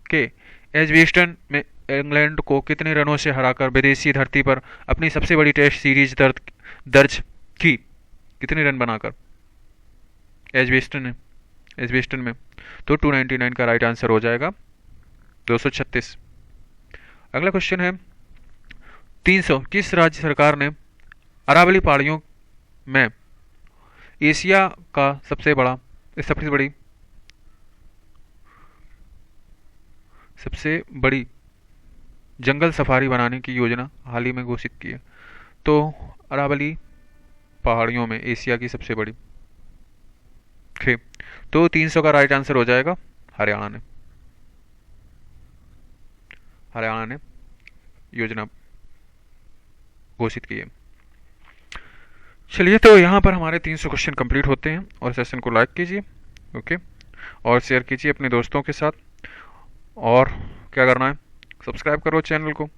के एजबेस्टन में इंग्लैंड को कितने रनों से हराकर विदेशी धरती पर अपनी सबसे बड़ी टेस्ट सीरीज दर्ज की? कितने रन बनाकर एजबेस्टन में? तो 299 का राइट आंसर हो जाएगा 236। अगला क्वेश्चन है 300, किस राज्य सरकार ने अरावली पहाड़ियों में एशिया का सबसे बड़ी जंगल सफारी बनाने की योजना हाल ही में घोषित की है? तो अरावली पहाड़ियों में एशिया की सबसे बड़ी। ठीक, तो 300 का राइट आंसर हो जाएगा हरियाणा ने योजना घोषित की है। चलिए, तो यहाँ पर हमारे 300 क्वेश्चन कंप्लीट होते हैं और सेशन को लाइक कीजिए, ओके, और शेयर कीजिए अपने दोस्तों के साथ। और क्या करना है, सब्सक्राइब करो चैनल को,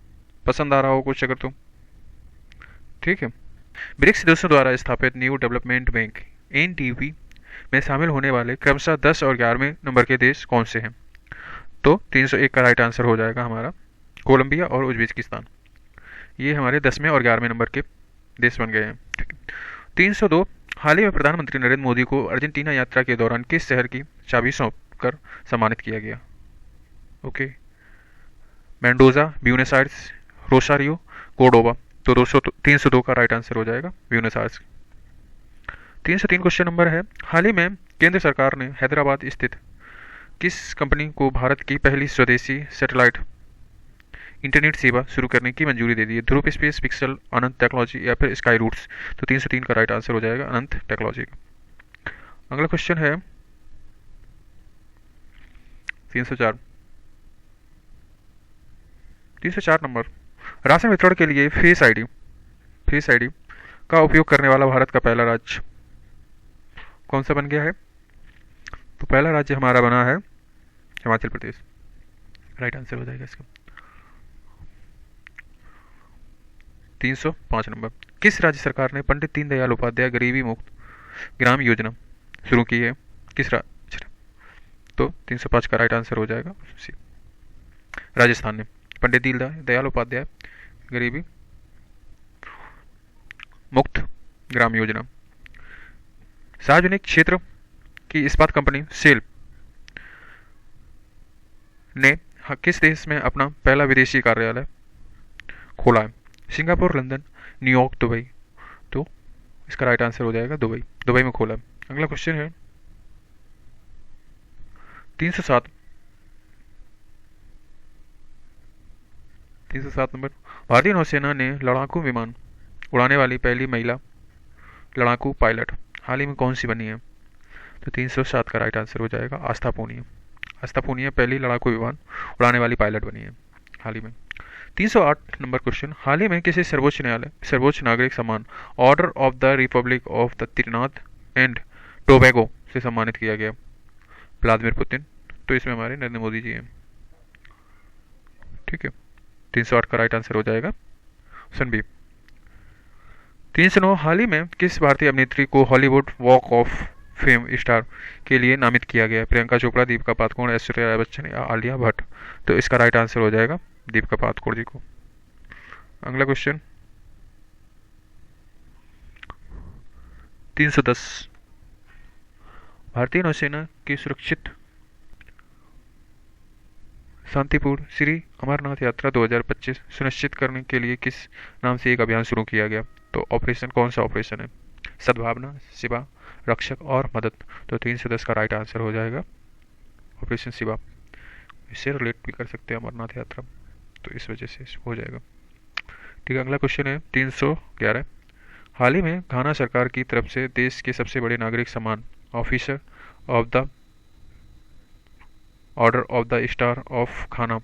पसंद आ रहा हो कुछ अगर तो। ठीक है, ब्रिक्स देशों द्वारा स्थापित न्यू डेवलपमेंट बैंक एनडीबी में शामिल होने वाले क्रमशः 10 और 11वें नंबर के देश कौन से हैं? तो 301 का राइट आंसर हो जाएगा हमारा कोलंबिया और उज्बेकिस्तान। ये हमारे 10वें और 11वें नंबर के देश बन गए हैं। 302, हाल ही में प्रधानमंत्री नरेंद्र मोदी को अर्जेंटीना यात्रा के दौरान किस शहर की चाबी सौंपकर सम्मानित किया गया? Okay, Mendoza, Buenos Aires, Rosario, Cordoba. तो 302 का राइट आंसर हो जाएगा ब्यूनस आयर्स। 303 क्वेश्चन नंबर है, हाल ही में केंद्र सरकार ने हैदराबाद स्थित किस कंपनी को भारत की पहली स्वदेशी सैटेलाइट इंटरनेट सेवा शुरू करने की मंजूरी दे दी है? ध्रुव स्पेस, पिक्सल, अनंत टेक्नोलॉजी या फिर स्काई रूट्स। तो 303 का राइट आंसर हो जाएगा अनंत टेक्नोलॉजी। अगला क्वेश्चन है 304 नंबर, राशन वितरण के लिए फेस आईडी का उपयोग करने वाला भारत का पहला राज्य कौन सा बन गया है? तो पहला राज्य हमारा बना है हिमाचल प्रदेश, राइट आंसर हो जाएगा इसका। 305 नंबर, किस राज्य सरकार ने पंडित दीनदयाल उपाध्याय गरीबी मुक्त ग्राम योजना शुरू की है? किस राज्य? तो 305 का राइट आंसर हो जाएगा सी, राजस्थान ने पंडित दीनदयाल उपाध्याय गरीबी मुक्त ग्राम योजना। सार्वजनिक क्षेत्र की इस्पात कंपनी सेल ने किस देश में अपना पहला विदेशी कार्यालय खोला है? Singapore, London, New York, Dubai. तो इसका राइट आंसर हो जाएगा दुबई में खोला है। अगला क्वेश्चन है 307 नंबर, भारतीय नौसेना ने लड़ाकू विमान उड़ाने वाली पहली महिला लड़ाकू पायलट हाल ही में कौन सी बनी है? तो 307 का राइट आंसर हो जाएगा आस्था पूनिया पहली लड़ाकू विमान उड़ाने वाली पायलट बनी है हाल ही में। 308 नंबर क्वेश्चन, हाल ही में किसी सर्वोच्च नागरिक सम्मान order of the Republic of the त्रिनाद and Tobago से सम्मानित किया गया? Vladimir Putin. तो इसमें हमारे नरेंद्र मोदी जी हैं। ठीक है, 308 का राइट आंसर हो जाएगा ऑप्शन बी। 309, हाल ही में किस भारतीय अभिनेत्री को Hollywood walk of fame star के लिए नामित किया गया है? प्रियंका चोपड़ा, दीपिका पादुकोण, ऐश्वर्या राय बच्चन या आलिया भट्ट? तो इसका राइट आंसर हो जाएगा दीपिका पादुकोण जी को। अगला क्वेश्चन 310, भारतीय नौसेना की सुरक्षित शांतिपूर्ण श्री अमरनाथ यात्रा 2025 सुनिश्चित करने के लिए किस नाम से एक अभियान शुरू किया गया? तो ऑपरेशन, कौन सा ऑपरेशन है? सद्भावना, शिवा, रक्षक और मदद? तो 310 का राइट आंसर हो जाएगा ऑपरेशन शिवा। इससे रिलेट भी कर सकते हैं अमरनाथ यात्रा, तो इस वजह से हो जाएगा। ठीक है, अगला क्वेश्चन है 311, हाल ही में घाना सरकार की तरफ से देश के सबसे बड़े नागरिक सम्मान officer of the order of the star of खाना,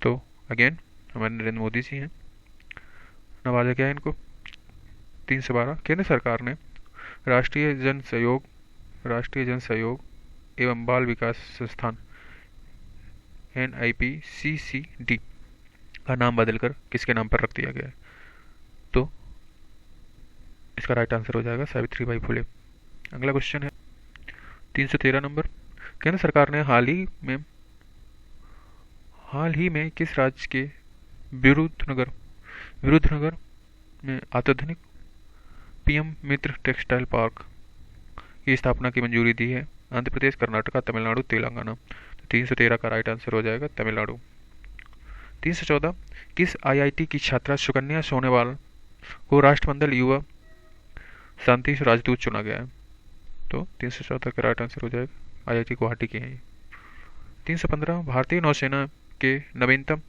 तो अगेन हमारे नरेंद्र मोदी जी हैं। नवाजा गया है इनको। 312, केंद्र सरकार ने राष्ट्रीय जन सहयोग एवं बाल विकास संस्थान NIPCCD का नाम बदलकर किसके नाम पर रख दिया गया है? तो इसका राइट आंसर हो जाएगा सावित्रीबाई फुले। अगला क्वेश्चन है 313 नंबर, केंद्र सरकार ने हाल ही में किस राज्य के विरुद्धनगर में अत्याधुनिक PM मित्र टेक्सटाइल पार्क की स्थापना की मंजूरी दी है? आंध्र प्रदेश, कर्नाटक, तमिलनाडु, तेलंगाना? 313 का राइट आंसर हो जाएगा तमिलनाडु। 314, किस IIT की छात्रा सुकन्या सोनेवाल को राष्ट्रमंडल युवा शांति राजदूत चुना गया है? तो 314 का राइट आंसर हो जाएगा IIT गुवाहाटी की है ये। 315, भारतीय नौसेना के नवीनतम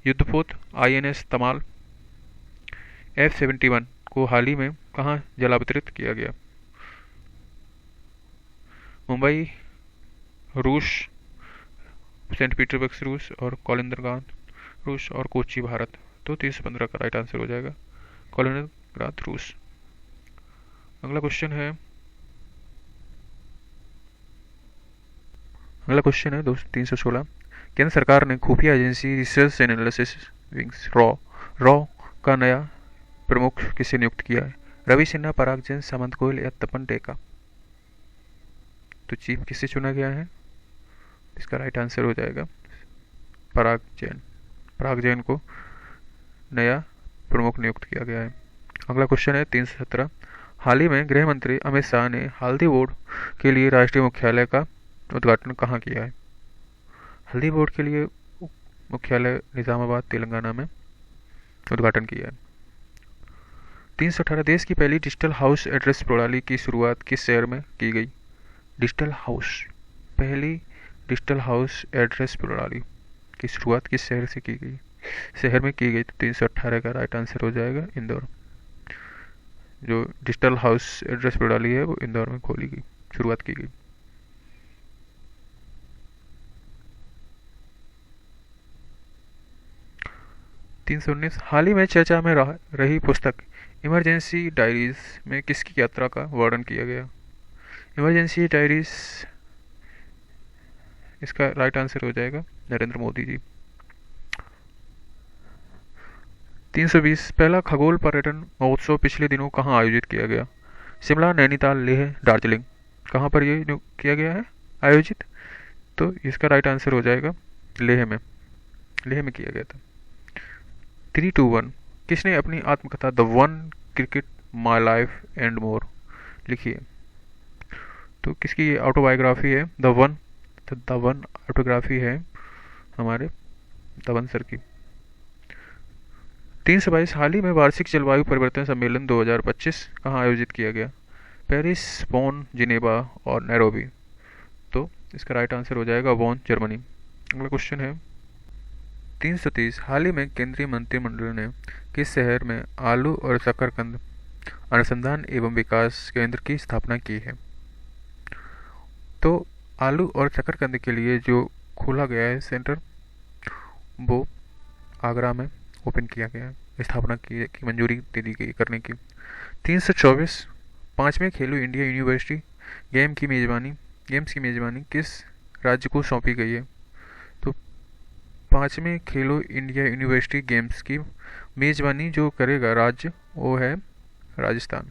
युद्धपोत INS तमाल F-71 को हाल ही में कहाँ जलावतरित किया गया? मुंबई रूस, सेंट पीटर्सबर्ग रूस, और कलिनिंग्राद रूस, और कोच्चि भारत? तो 315 का राइट आंसर हो जाएगा कलिनिंग्राद रूस। अगला क्वेश्चन है दोस्त 316, केंद्र सरकार ने खुफिया agency research and analysis wings raw का नया प्रमुख किसे नियुक्त किया है? रवि सिन्हा, पराग जैन, सामंत गोयल या तपन टेका? तो चीफ किसे चुना गया है? इसका राइट आंसर हो जाएगा पराग जैन को नया प्रमुख नियुक्त किया गया है। अगला क्वेश्चन है 317, हाल ही में गृह मंत्री अमित शाह ने हल्दी बोर्ड के लिए राष्ट्रीय मुख्यालय का उद्घाटन कहाँ किया है? हल्दी बोर्ड के लिए मुख्यालय निजामाबाद, तेलंगाना में उद्घाटन किया है। 318, देश की पहली डिजिटल हाउस एड्रेस प्रणाली की शुरुआत किस शहर में की गई? पहली डिजिटल हाउस एड्रेस प्रणाली की शुरुआत किस शहर में की गई? तो 318 का राइट आंसर हो जाएगा इंदौर। जो डिजिटल हाउस एड्रेस प्रणाली है वो इंदौर में शुरुआत की गई। हाल ही में चर्चा में रही पुस्तक इमरजेंसी डायरीज में किसकी यात्रा का वर्णन किया गया? इमरजेंसी डायरीज, इसका राइट आंसर हो जाएगा नरेंद्र मोदी जी। 320, पहला खगोल पर्यटन महोत्सव पिछले दिनों कहाँ आयोजित किया गया? शिमला, नैनीताल, लेह, दार्जिलिंग? कहाँ पर ये किया गया है आयोजित? तो इसका राइट आंसर हो जाएगा लेह में किया गया था। 321, किसने अपनी आत्मकथा the one cricket my life and more लिखी है? तो किसकी ये ऑटोबायोग्राफी है? द वन ऑटोग्राफी है हमारे धवन सर की। 322, हाल ही में वार्षिक जलवायु परिवर्तन सम्मेलन 2025 कहाँ आयोजित किया गया? पेरिस, बोन, जिनेवा और नैरोबी? तो इसका राइट आंसर हो जाएगा बोन, जर्मनी। अगला क्वेश्चन है 330, हाल ही में केंद्रीय मंत्रिमंडल ने किस शहर में आलू और शकरकंद अनुसंधान एवं विकास केंद्र की स्थापना की है? तो आलू और शकरकंद के लिए जो खोला गया है सेंटर, वो आगरा में ओपन किया गया है, स्थापना की मंजूरी दे दी गई करने की। 324, 5वें खेलो इंडिया यूनिवर्सिटी गेम्स की मेज़बानी किस राज्य को सौंपी गई है? तो 5वें खेलो इंडिया यूनिवर्सिटी गेम्स की मेज़बानी जो करेगा राज्य वो है राजस्थान।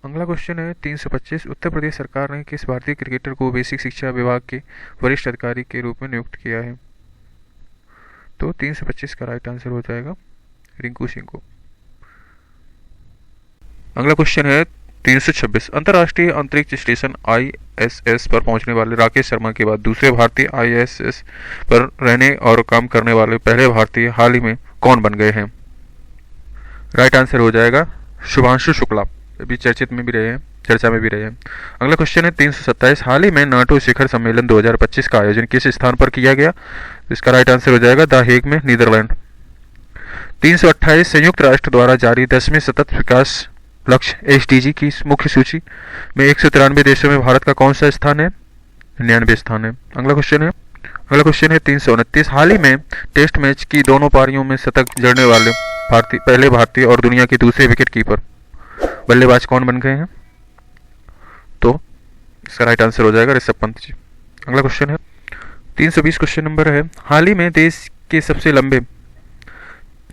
अगला क्वेश्चन है 325। उत्तर प्रदेश सरकार ने किस भारतीय क्रिकेटर को बेसिक शिक्षा विभाग के वरिष्ठ अधिकारी के रूप में नियुक्त किया है? तो 325 का राइट आंसर हो जाएगा रिंकू सिंह को। अगला क्वेश्चन है 326। अंतर्राष्ट्रीय अंतरिक्ष स्टेशन ISS पर पहुंचने वाले राकेश शर्मा के बाद दूसरे भारतीय ISS पर रहने और काम करने वाले पहले भारतीय हाल ही में कौन बन गए हैं? राइट आंसर हो जाएगा शुभांशु शुक्ला। अभी चर्चित में भी रहे हैं, चर्चा में भी रहे हैं। अगला क्वेश्चन है 327। हाल ही में नाटो शिखर सम्मेलन 2025 का आयोजन किस स्थान पर किया गया? इसका राइट आंसर हो जाएगा द हेग में, नीदरलैंड। 328। संयुक्त राष्ट्र द्वारा जारी 10वें सतत विकास लक्ष्य SDG की मुख्य सूची में 193 देशों में भारत का कौन सा स्थान है? 99 स्थान है। अगला क्वेश्चन है 329। हाल ही में टेस्ट मैच की दोनों पारियों में शतक जड़ने वाले पहले भारतीय और दुनिया के दूसरे विकेट कीपर बल्लेबाज कौन बन गए हैं? तो इसका राइट आंसर हो जाएगा ऋषभ पंत जी। अगला क्वेश्चन है 320। क्वेश्चन नंबर है, हाल ही में देश के सबसे लंबे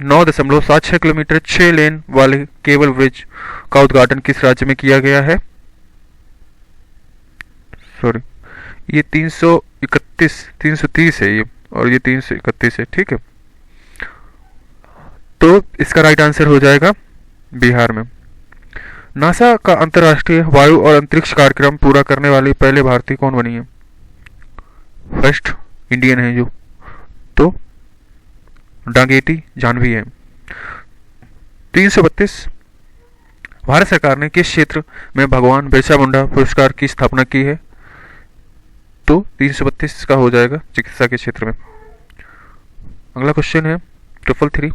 9.76 किलोमीटर 6 लेन वाले केबल ब्रिज का उद्घाटन किस राज्य में किया गया है? सॉरी, ये 330 है ये, और ये 331 है, ठीक है। तो इसका राइट आंसर हो जाएगा बिहार में। नासा का अंतर्राष्ट्रीय वायु और अंतरिक्ष कार्यक्रम पूरा करने वाली पहले भारतीय कौन बनी है? फर्स्ट इंडियन है जो, तो डांगेटी जानवी है। 332। भारत सरकार ने किस क्षेत्र में भगवान बिरसा मुंडा पुरस्कार की स्थापना की है? तो 332 का हो जाएगा चिकित्सा के क्षेत्र में। अगला क्वेश्चन है 333।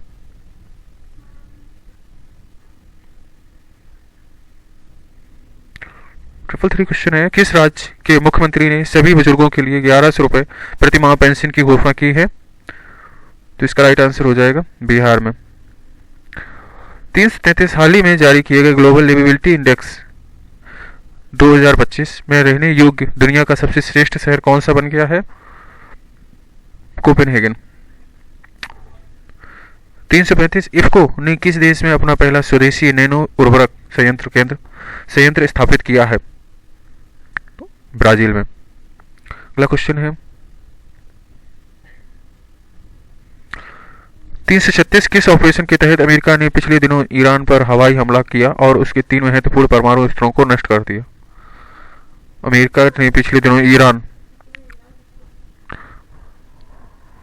क्वेश्चन है, किस राज्य के मुख्यमंत्री ने सभी बुजुर्गों के लिए 1100 रुपए प्रति माह पेंशन की घोषणा की है? तो इसका राइट आंसर हो जाएगा बिहार में। 333। हाल ही में जारी किए गए ग्लोबल लिविबिलिटी इंडेक्स 2025 में रहने योग्य दुनिया का सबसे श्रेष्ठ शहर कौन सा बन गया है? कोपेनहेगन। 335। इफ्को ने किस देश में अपना पहला स्वदेशी नैनो उर्वरक संयंत्र स्थापित किया है? ब्राजील में। अगला क्वेश्चन है 336। किस ऑपरेशन के तहत अमेरिका ने पिछले दिनों ईरान पर हवाई हमला किया और उसके 3 महत्वपूर्ण परमाणु अस्त्रों को नष्ट कर दिया? अमेरिका ने पिछले दिनों ईरान,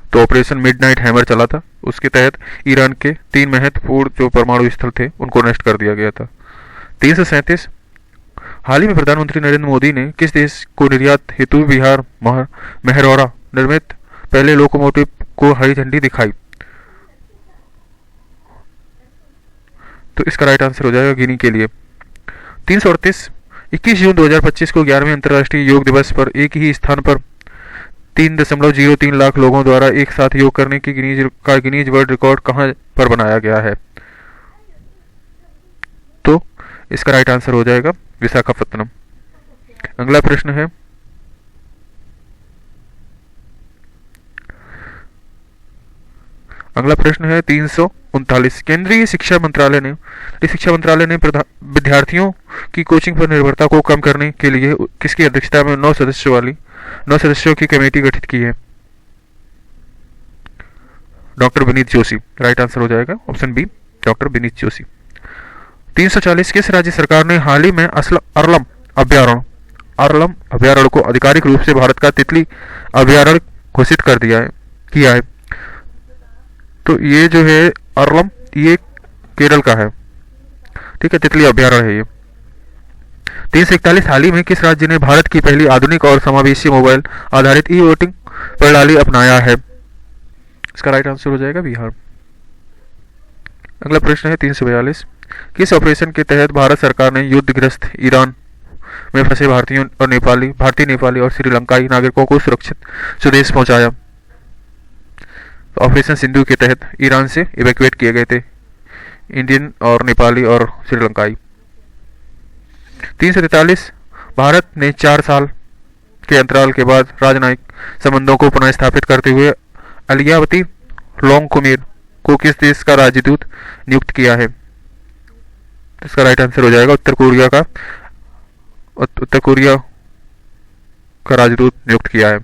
तो ऑपरेशन मिडनाइट हैमर चला था, उसके तहत ईरान के 3 महत्वपूर्ण जो परमाणु स्थल थे उनको नष्ट कर दिया गया था। 337। हाल ही में प्रधानमंत्री नरेंद्र मोदी ने किस देश को निर्यात हेतु बिहार मेहरौरा निर्मित पहले लोकोमोटिव को हरी झंडी दिखाई? तो इसका राइट आंसर हो जाएगा गिनी के लिए। 338। 21 जून 2025 को 11वें अंतर्राष्ट्रीय योग दिवस पर एक ही स्थान पर 3.03 लाख लोगों द्वारा एक साथ योग करने की गिनीज वर्ल्ड रिकॉर्ड कहां पर बनाया गया है? तो इसका राइट आंसर हो जाएगा विशाखापत्तनम। अगला प्रश्न है अगला प्रश्न है 339। केंद्रीय शिक्षा मंत्रालय ने विद्यार्थियों की कोचिंग पर निर्भरता को कम करने के लिए किसकी अध्यक्षता में 9 सदस्यों की कमेटी गठित की है? Doctor Vineet Joshi. Right answer हो जाएगा option B, doctor Vineet Joshi. 340। किस राज्य सरकार ने हाल ही में अरलम अभ्यारण्य को आधिकारिक रूप से भारत का तितली अभ्यारण्य घोषित किया है? तो ये जो है अरलम, ये केरल का है, ठीक है, तितली अभ्यारण्य है ये। 341। हाल ही में किस राज्य ने भारत की पहली आधुनिक और समावेशी मोबाइल आधारित ई वोटिंग प्रणाली अपनाया है? इसका राइट आंसर हो जाएगा बिहार। अगला प्रश्न है 342। किस ऑपरेशन के तहत भारत सरकार ने युद्धग्रस्त ईरान में फंसे भारतीय नेपाली और श्रीलंकाई नागरिकों को सुरक्षित स्वदेश पहुंचाया? ऑपरेशन सिंधु के तहत ईरान से इवैक्यूएट किए गए थे इंडियन और नेपाली और श्रीलंकाई। 343। भारत ने 4 साल के अंतराल के बाद राजनयिक संबंधों को पुनः स्थापित करते हुए अलियावती लोंगकुमेर को किस देश का राजदूत नियुक्त किया है? इसका राइट आंसर हो जाएगा उत्तर कोरिया का। उत्तर कोरिया का राजदूत नियुक्त किया है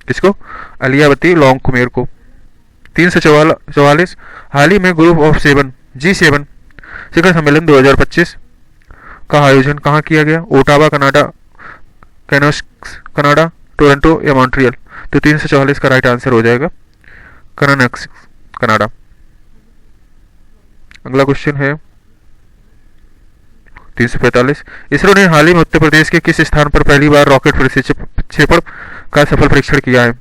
किसको? अलियावती लोंगकुमेर को। 344। हाल ही में ग्रुप ऑफ सेवन G7 शिखर सम्मेलन 2025 का आयोजन कहाँ किया गया? ओटावा कनाडा, कैनोस कनाडा, टोरंटो या मॉन्ट्रियल? तो 344 का राइट आंसर हो जाएगा कनानक्स कनाडा। अगला क्वेश्चन है 345। इसरो ने हाल ही में उत्तर प्रदेश के किस स्थान पर पहली बार रॉकेट प्रक्षेपण का सफल परीक्षण किया है?